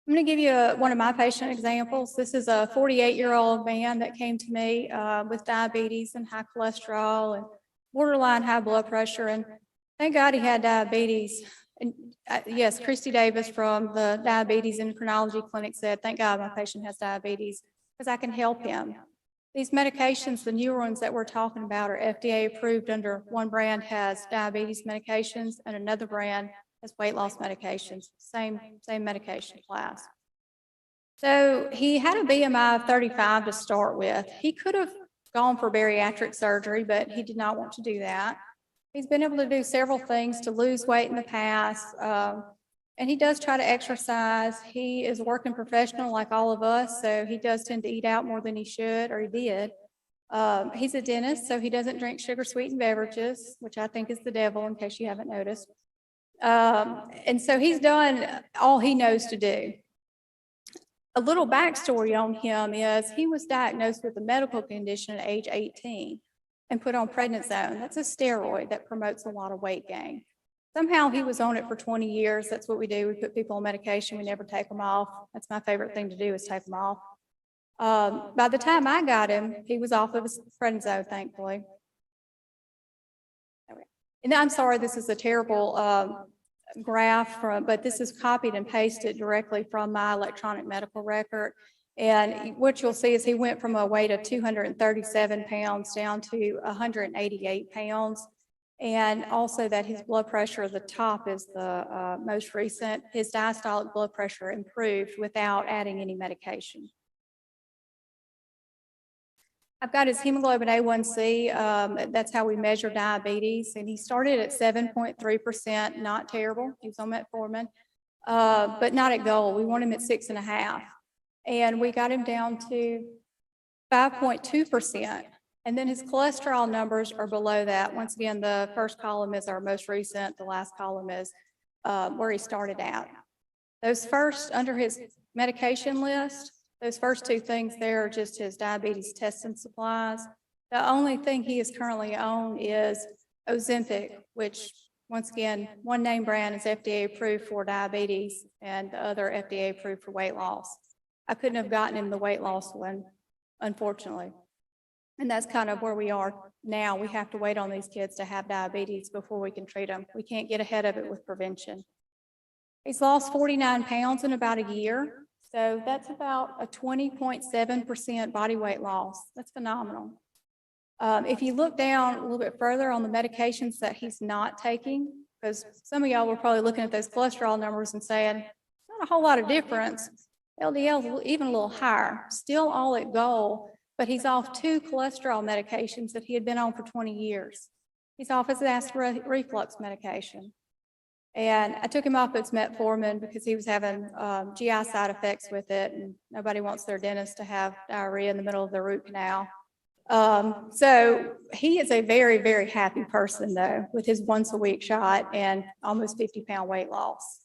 I'm going to give you one of my patient examples. This is a 48-year-old man that came to me with diabetes and high cholesterol and borderline high blood pressure. And thank God he had diabetes. And yes, Christy Davis from the Diabetes Endocrinology Clinic said, thank God my patient has diabetes because I can help him. These medications, the newer ones that we're talking about, are FDA approved under one brand has diabetes medications and another brand has weight loss medications, same medication class. So he had a BMI of 35 to start with. He could have gone for bariatric surgery, but he did not want to do that. He's been able to do several things to lose weight in the past, and he does try to exercise. He is a working professional like all of us, so he does tend to eat out more than he should, or he did. He's a dentist, so he doesn't drink sugar-sweetened beverages, which I think is the devil, in case you haven't noticed. And so he's done all he knows to do. A little backstory on him is he was diagnosed with a medical condition at age 18 and put on prednisone. That's a steroid that promotes a lot of weight gain. Somehow he was on it for 20 years. That's what we do. We put people on medication. We never take them off. That's my favorite thing to do, is take them off. By the time I got him, he was off of his prednisone, thankfully. And I'm sorry, this is a terrible graph but this is copied and pasted directly from my electronic medical record. And what you'll see is he went from a weight of 237 pounds down to 188 pounds. And also that his blood pressure at the top is the most recent. His diastolic blood pressure improved without adding any medication. I've got his hemoglobin A1C. That's how we measure diabetes. And he started at 7.3%, not terrible. He was on metformin, but not at goal. We want him at 6.5. And we got him down to 5.2%. And then his cholesterol numbers are below that. Once again, the first column is our most recent. The last column is where he started at. Those first, under his medication list, those first two things there are just his diabetes testing supplies. The only thing he is currently on is Ozempic, which, once again, one name brand is FDA approved for diabetes and the other FDA approved for weight loss. I couldn't have gotten him the weight loss one, unfortunately. And that's kind of where we are now. We have to wait on these kids to have diabetes before we can treat them. We can't get ahead of it with prevention. He's lost 49 pounds in about a year. So that's about a 20.7% body weight loss. That's phenomenal. If you look down a little bit further on the medications that he's not taking, because some of y'all were probably looking at those cholesterol numbers and saying, not a whole lot of difference. LDL is even a little higher, still all at goal, but he's off 2 cholesterol medications that he had been on for 20 years. He's off his acid reflux medication. And I took him off its metformin because he was having GI side effects with it, and nobody wants their dentist to have diarrhea in the middle of the root canal. So he is a very, very happy person, though, with his once-a-week shot and almost 50-pound weight loss.